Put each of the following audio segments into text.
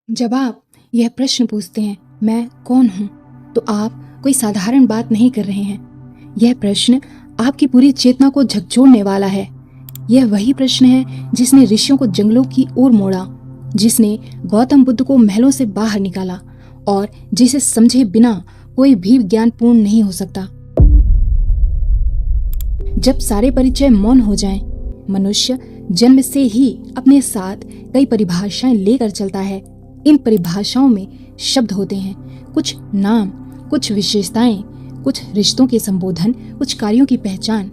जब आप यह प्रश्न पूछते हैं मैं कौन हूँ, तो आप कोई साधारण बात नहीं कर रहे हैं। यह प्रश्न आपकी पूरी चेतना को झकझोरने वाला है। यह वही प्रश्न है जिसने ऋषियों को जंगलों की ओर मोड़ा, जिसने गौतम बुद्ध को महलों से बाहर निकाला और जिसे समझे बिना कोई भी ज्ञान पूर्ण नहीं हो सकता। जब सारे परिचय मौन हो जाएं, मनुष्य जन्म से ही अपने साथ कई परिभाषाएं लेकर चलता है। इन परिभाषाओं में शब्द होते हैं, कुछ नाम, कुछ विशेषताएं, कुछ रिश्तों के संबोधन, कुछ कार्यों की पहचान।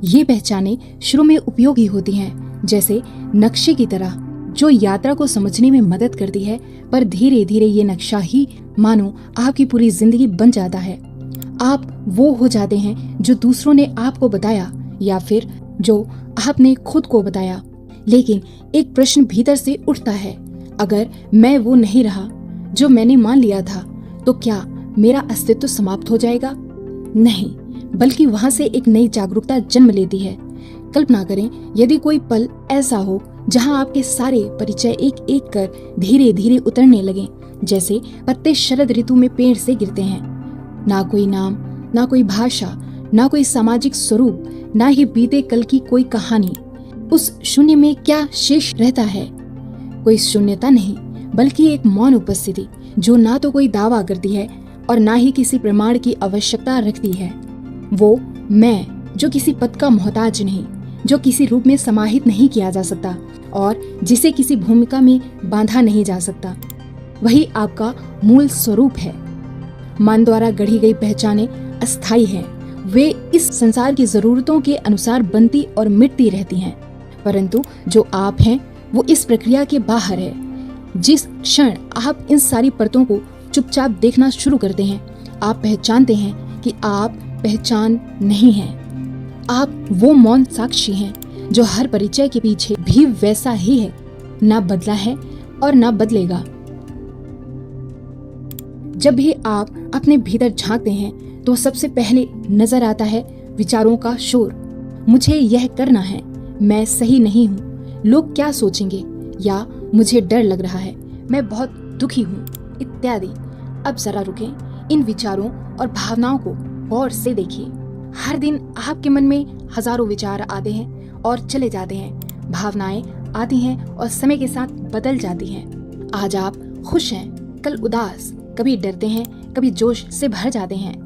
ये पहचानें शुरू में उपयोगी होती हैं, जैसे नक्शे की तरह, जो यात्रा को समझने में मदद करती है, पर धीरे धीरे ये नक्शा ही मानो आपकी पूरी जिंदगी बन जाता है। आप वो हो जाते हैं जो दूसरों ने आपको बताया या फिर जो आपने खुद को बताया। लेकिन एक प्रश्न भीतर से उठता है, अगर मैं वो नहीं रहा जो मैंने मान लिया था, तो क्या मेरा अस्तित्व समाप्त हो जाएगा? नहीं, बल्कि वहां से एक नई जागरूकता जन्म लेती है। कल्पना करें, यदि कोई पल ऐसा हो जहां आपके सारे परिचय एक एक कर धीरे धीरे उतरने लगे, जैसे पत्ते शरद ऋतु में पेड़ से गिरते हैं। ना कोई नाम, ना कोई भाषा, ना कोई सामाजिक स्वरूप, ना ही बीते कल की कोई कहानी। उस शून्य में क्या शेष रहता है? कोई शून्यता नहीं, बल्कि एक मौन उपस्थिति, जो ना तो कोई दावा करती है और ना ही किसी प्रमाण की आवश्यकता रखती है। वो मैं, जो किसी पद का मोहताज नहीं, जो किसी रूप में समाहित नहीं किया जा सकता और जिसे किसी भूमिका में बांधा नहीं जा सकता, वही आपका मूल स्वरूप है। मन द्वारा गढ़ी गई पहचानें अस्थायी हैं। वे इस संसार की जरूरतों के अनुसार बनती और मिटती रहती हैं, परंतु जो आप हैं वो इस प्रक्रिया के बाहर है। जिस क्षण आप इन सारी परतों को चुपचाप देखना शुरू करते हैं, आप पहचानते हैं कि आप पहचान नहीं हैं। आप वो मौन साक्षी हैं जो हर परिचय के पीछे भी वैसा ही है, ना बदला है और ना बदलेगा। जब भी आप अपने भीतर झांकते हैं, तो सबसे पहले नजर आता है विचारों का शोर। मुझे यह करना है, मैं सही नहीं हूँ, लोग क्या सोचेंगे, या मुझे डर लग रहा है, मैं बहुत दुखी हूँ, इत्यादि। अब जरा रुकें, इन विचारों और भावनाओं को गौर से देखिए। हर दिन आपके मन में हजारों विचार आते हैं और चले जाते हैं। भावनाएं आती हैं और समय के साथ बदल जाती हैं। आज आप खुश हैं, कल उदास, कभी डरते हैं, कभी जोश से भर जाते हैं।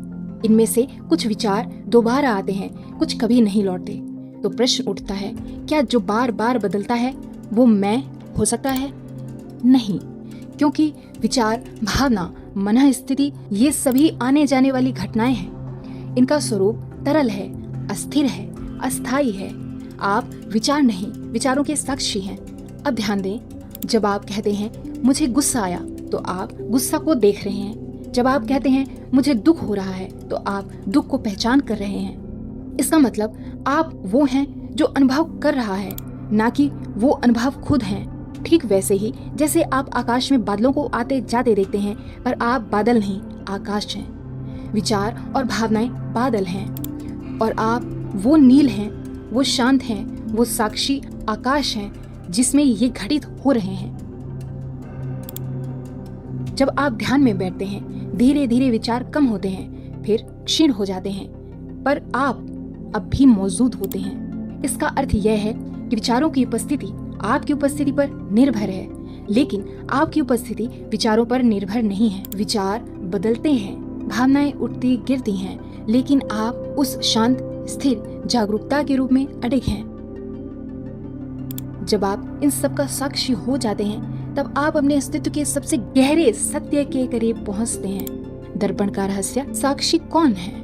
इनमें से कुछ विचार दोबारा आते हैं, कुछ कभी नहीं लौटते। तो प्रश्न उठता है, क्या जो बार बार बदलता है वो मैं हो सकता है? नहीं, क्योंकि विचार, भावना, मन स्थिति, ये सभी आने जाने वाली घटनाएं हैं। इनका स्वरूप तरल है, अस्थिर है, अस्थायी है। आप विचार नहीं, विचारों के साक्षी हैं। अब ध्यान दें, जब आप कहते हैं मुझे गुस्सा आया, तो आप गुस्सा को देख रहे हैं। जब आप कहते हैं मुझे दुख हो रहा है, तो आप दुख को पहचान कर रहे हैं। इसका मतलब आप वो हैं जो अनुभव कर रहा है, ना कि वो अनुभव खुद हैं। ठीक वैसे ही जैसे आप आकाश में बादलों को आते जाते देखते हैं, पर आप बादल नहीं, आकाश हैं। विचार और भावनाएं बादल हैं और आप वो नील हैं, वो शांत हैं, वो साक्षी आकाश हैं जिसमें ये घटित हो रहे हैं। जब आप ध्यान में बैठते हैं, धीरे धीरे विचार कम होते हैं, फिर क्षीण हो जाते हैं, पर आप अब भी मौजूद होते हैं। इसका अर्थ यह है कि विचारों की उपस्थिति आपकी उपस्थिति पर निर्भर है, लेकिन आपकी उपस्थिति विचारों पर निर्भर नहीं है। विचार बदलते हैं, भावनाएं उठती गिरती हैं, लेकिन आप उस शांत स्थिर जागरूकता के रूप में अडिग हैं। जब आप इन सब का साक्षी हो जाते हैं, तब आप अपने अस्तित्व के सबसे गहरे सत्य के करीब पहुंचते हैं। दर्पण का रहस्य साक्षी कौन है?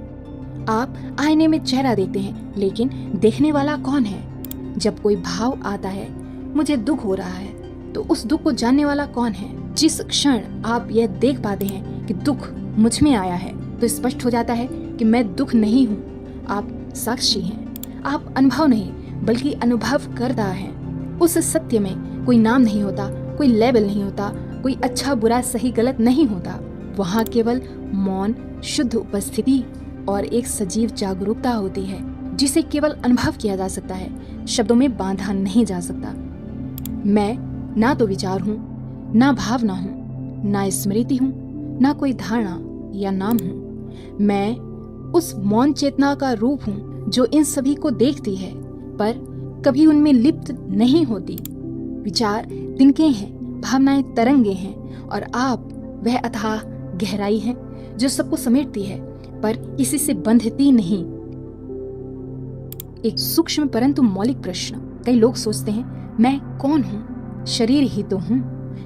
आप आईने में चेहरा देखते हैं, लेकिन देखने वाला कौन है? जब कोई भाव आता है, मुझे दुख हो रहा है, तो उस दुख को जानने वाला कौन है? जिस क्षण आप यह देख पाते हैं कि दुख मुझ में आया है, तो स्पष्ट हो जाता है कि मैं दुख नहीं हूँ। आप साक्षी हैं। आप अनुभव नहीं, बल्कि अनुभव करता है। उस सत्य में कोई नाम नहीं होता, कोई लेबल नहीं होता, कोई अच्छा बुरा सही गलत नहीं होता। वहाँ केवल मौन, शुद्ध उपस्थिति और एक सजीव जागरूकता होती है, जिसे केवल अनुभव किया जा सकता है, शब्दों में बांधा नहीं जा सकता। मैं ना तो विचार हूँ, ना भावना हूँ, ना स्मृति हूँ, ना कोई धारणा या नाम हूँ। मैं उस मौन चेतना का रूप हूँ जो इन सभी को देखती है पर कभी उनमें लिप्त नहीं होती। विचार तिनके हैं, भावनाएं तरंगे हैं और आप वह अथाह गहराई है जो सबको समेटती है पर किसी से बंधती नहीं। एक सूक्ष्म परंतु मौलिक प्रश्न। कई लोग सोचते हैं मैं कौन हूँ, शरीर ही तो हूँ।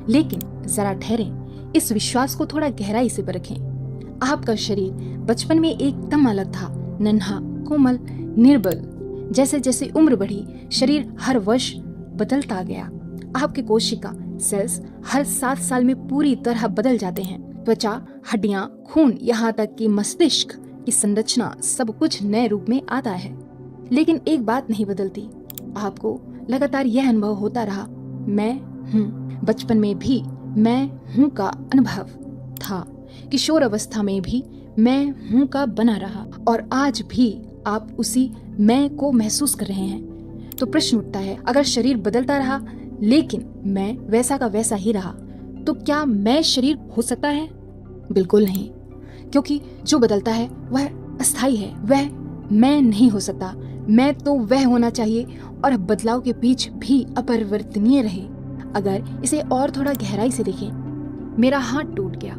लेकिन जरा ठहरें, इस विश्वास को थोड़ा गहराई से परखें। आपका शरीर बचपन में एकदम अलग था, नन्हा, कोमल, निर्बल। जैसे जैसे उम्र बढ़ी, शरीर हर वर्ष बदलता गया। आपके कोशिका सेल्स हर 7 साल में पूरी तरह बदल जाते हैं। त्वचा, हड्डियां, खून, यहाँ तक कि मस्तिष्क की संरचना, सब कुछ नए रूप में आता है। लेकिन एक बात नहीं बदलती, आपको लगातार यह अनुभव होता रहा, मैं हूँ। बचपन में भी मैं हूँ का अनुभव था, किशोर अवस्था में भी मैं हूँ का बना रहा और आज भी आप उसी मैं को महसूस कर रहे हैं। तो प्रश्न उठता है, अगर शरीर बदलता रहा लेकिन मैं वैसा का वैसा ही रहा, तो क्या मैं शरीर हो सकता है? बिल्कुल नहीं, क्योंकि जो बदलता है वह अस्थायी है, वह मैं नहीं हो सकता। मैं तो वह होना चाहिए और बदलाव के बीच भी अपरिवर्तनीय रहे। अगर इसे और थोड़ा गहराई से देखें, मेरा हाथ टूट गया,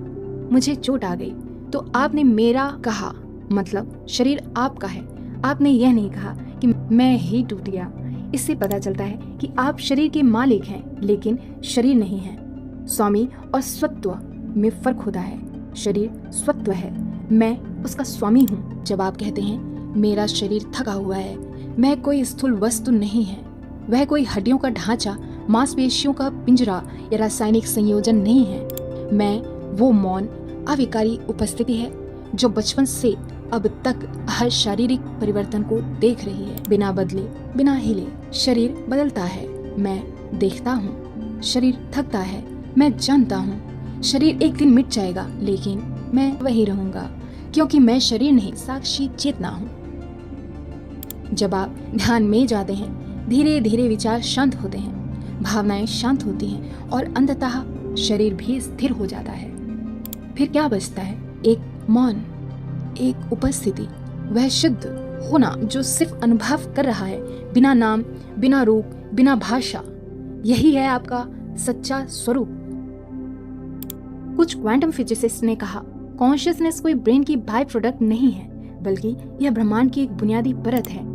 मुझे चोट आ गई, तो आपने मेरा कहा, मतलब शरीर आपका है। आपने यह नहीं कहा कि मैं ही टूट गया। इससे पता चलता है कि आप शरीर के मालिक हैं लेकिन शरीर नहीं है। स्वामी और स्वत्व में फर्क होता है। शरीर स्वत्व है, मैं उसका स्वामी हूँ। जब आप कहते हैं मेरा शरीर थका हुआ है, वह कोई स्थूल वस्तु नहीं है, वह कोई हड्डियों का ढांचा, मांसपेशियों का पिंजरा या रासायनिक संयोजन नहीं है। मैं वो मौन, अविकारी उपस्थिति है जो बचपन से अब तक हर शारीरिक परिवर्तन को देख रही है, बिना बदले, बिना हिले। शरीर बदलता है, मैं देखता हूँ। शरीर थकता है, मैं जानता हूँ। शरीर एक दिन मिट जाएगा लेकिन मैं वही रहूंगा, क्योंकि मैं शरीर नहीं, साक्षी चेतना हूँ। जब आप ध्यान में जाते हैं, धीरे धीरे विचार शांत होते हैं, भावनाएं शांत होती हैं और अंततः शरीर भी स्थिर हो जाता है। फिर क्या बचता है? एक मौन, एक उपस्थिति, वह शुद्ध होना जो सिर्फ अनुभव कर रहा है, बिना नाम, बिना रूप, बिना भाषा। यही है आपका सच्चा स्वरूप। कुछ क्वांटम फिजिसिस्ट ने कहा, कॉन्शियसनेस कोई ब्रेन की बाय प्रोडक्ट नहीं है, बल्कि यह ब्रह्मांड की एक बुनियादी परत है।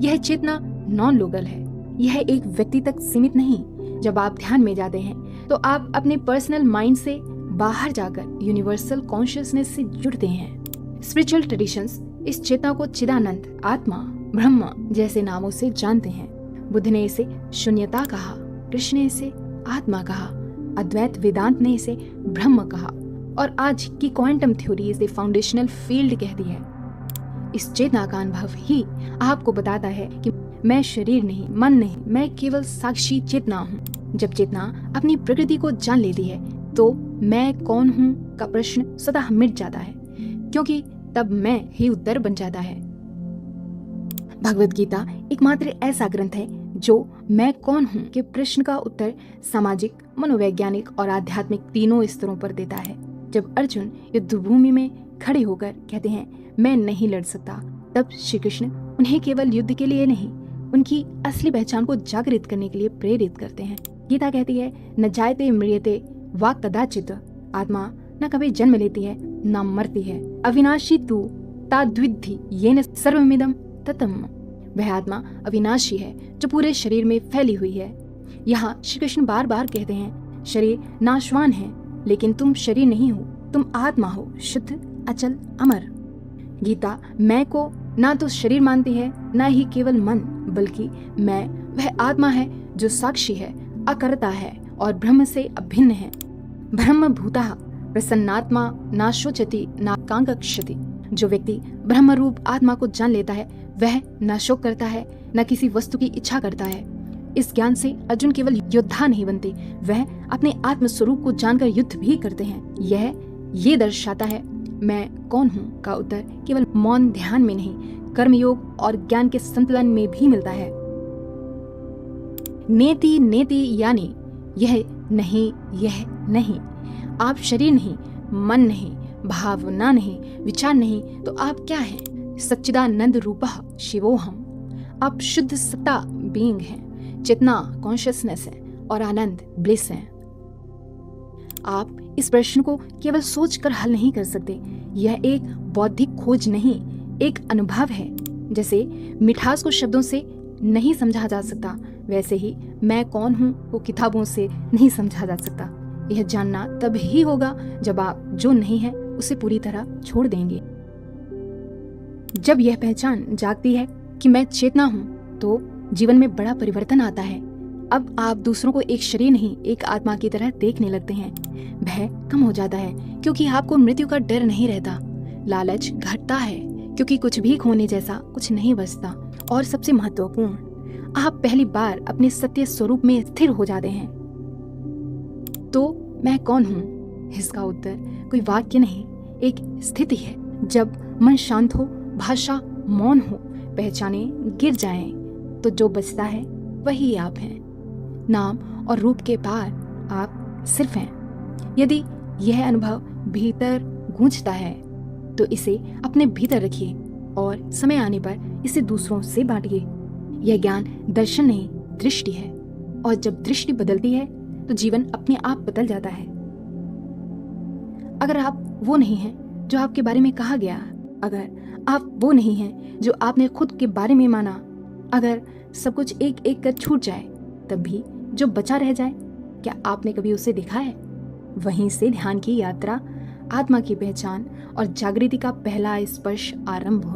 यह चेतना नॉन लोकल है, यह एक व्यक्ति तक सीमित नहीं। जब आप ध्यान में जाते हैं तो आप अपने पर्सनल माइंड से बाहर जाकर यूनिवर्सल कॉन्शियसनेस से जुड़ते हैं। स्पिरिचुअल ट्रेडिशंस इस चेतना को चिदानंद, आत्मा, ब्रह्म जैसे नामों से जानते हैं। बुद्ध ने इसे शून्यता कहा, कृष्ण ने इसे आत्मा कहा, अद्वैत वेदांत ने इसे ब्रह्म कहा और आज की क्वांटम थ्योरी इसे फाउंडेशनल फील्ड कहती है। इस चेतना का अनुभव ही आपको बताता है कि मैं शरीर नहीं, मन नहीं, मैं केवल साक्षी चेतना हूँ। जब चेतना अपनी प्रकृति को जान लेती है तो मैं कौन हूँ का प्रश्न स्वतः मिट जाता है, क्योंकि तब मैं ही उत्तर बन जाता है। भगवत गीता एकमात्र ऐसा ग्रंथ है जो मैं कौन हूँ के प्रश्न का उत्तर सामाजिक, मनोवैज्ञानिक और आध्यात्मिक तीनों स्तरों पर देता है। जब अर्जुन युद्ध भूमि में खड़े होकर कहते हैं मैं नहीं लड़ सकता, तब श्री कृष्ण उन्हें केवल युद्ध के लिए नहीं, उनकी असली पहचान को जागृत करने के लिए प्रेरित करते हैं। गीता कहती है न जायते म्रियते वा कदाचित, आत्मा न कभी जन्म लेती है न मरती है, अविनाशी तू ताद्विद्धि येन सर्वमिदं ततम्। वह आत्मा अविनाशी है जो पूरे शरीर में फैली हुई है। यहाँ श्री कृष्ण बार बार कहते हैं शरीर नाशवान है, लेकिन तुम शरीर नहीं हो, तुम आत्मा हो, शुद्ध, अचल, अमर। गीता मैं को ना तो शरीर मानती है, ना ही केवल मन, बल्कि मैं वह आत्मा है जो साक्षी है, अकर्ता है और ब्रह्म से अभिन्न है। ब्रह्म भूतः प्रसन्नात्मा ना शोचति ना कांक्षति। जो व्यक्ति ब्रह्म रूप आत्मा को जान लेता है वह न शोक करता है, न किसी वस्तु की इच्छा करता है। इस ज्ञान से अर्जुन केवल योद्धा नहीं बनते, वह अपने आत्म स्वरूप को जानकर युद्ध भी करते हैं। यह ये दर्शाता है मैं कौन हूँ का उत्तर केवल मौन ध्यान में नहीं, कर्मयोग और ज्ञान के संतुलन में भी मिलता है। नेति नेति यानी यह नहीं, यह नहीं। आप शरीर नहीं, मन नहीं, भावना नहीं, विचार नहीं, तो आप क्या हैं? सच्चिदानंद रूपः शिवोहम। आप शुद्ध सत्ता बीइंग हैं, चेतना कॉन्शियसनेस है और आनंद ब्लिस है। आप इस प्रश्न को केवल सोचकर हल नहीं कर सकते। यह एक बौद्धिक खोज नहीं, एक अनुभव है। जैसे मिठास को शब्दों से नहीं समझा जा सकता, वैसे ही मैं कौन हूँ वो किताबों से नहीं समझा जा सकता। यह जानना तब ही होगा जब आप जो नहीं है उसे पूरी तरह छोड़ देंगे। जब यह पहचान जागती है कि मैं चेतना हूँ, तो जीवन में बड़ा परिवर्तन आता है। अब आप दूसरों को एक शरीर नहीं, एक आत्मा की तरह देखने लगते हैं। भय कम हो जाता है क्योंकि आपको मृत्यु का डर नहीं रहता। लालच घटता है क्योंकि कुछ भी खोने जैसा कुछ नहीं बचता। और सबसे महत्वपूर्ण, आप पहली बार अपने सत्य स्वरूप में स्थिर हो जाते हैं। तो मैं कौन हूँ? इसका उत्तर कोई वाक्य नहीं, एक स्थिति है। जब मन शांत हो, भाषा मौन हो, पहचाने गिर जाएं, तो जो बचता है वही आप हैं। नाम और रूप के पार आप सिर्फ हैं। यदि यह अनुभव भीतर गूंजता है तो इसे अपने भीतर रखिए और समय आने पर इसे दूसरों से बांटिए। यह ज्ञान दर्शन नहीं, दृष्टि है, और जब दृष्टि बदलती है तो जीवन अपने आप बदल जाता है। अगर आप वो नहीं हैं जो आपके बारे में कहा गया, अगर आप वो नहीं हैं जो आपने खुद के बारे में माना, अगर सब कुछ एक एक कर छूट जाए, तब भी जो बचा रह जाए, क्या आपने कभी उसे देखा है? वहीं से ध्यान की यात्रा, आत्मा की पहचान और जागृति का पहला स्पर्श आरंभ हो।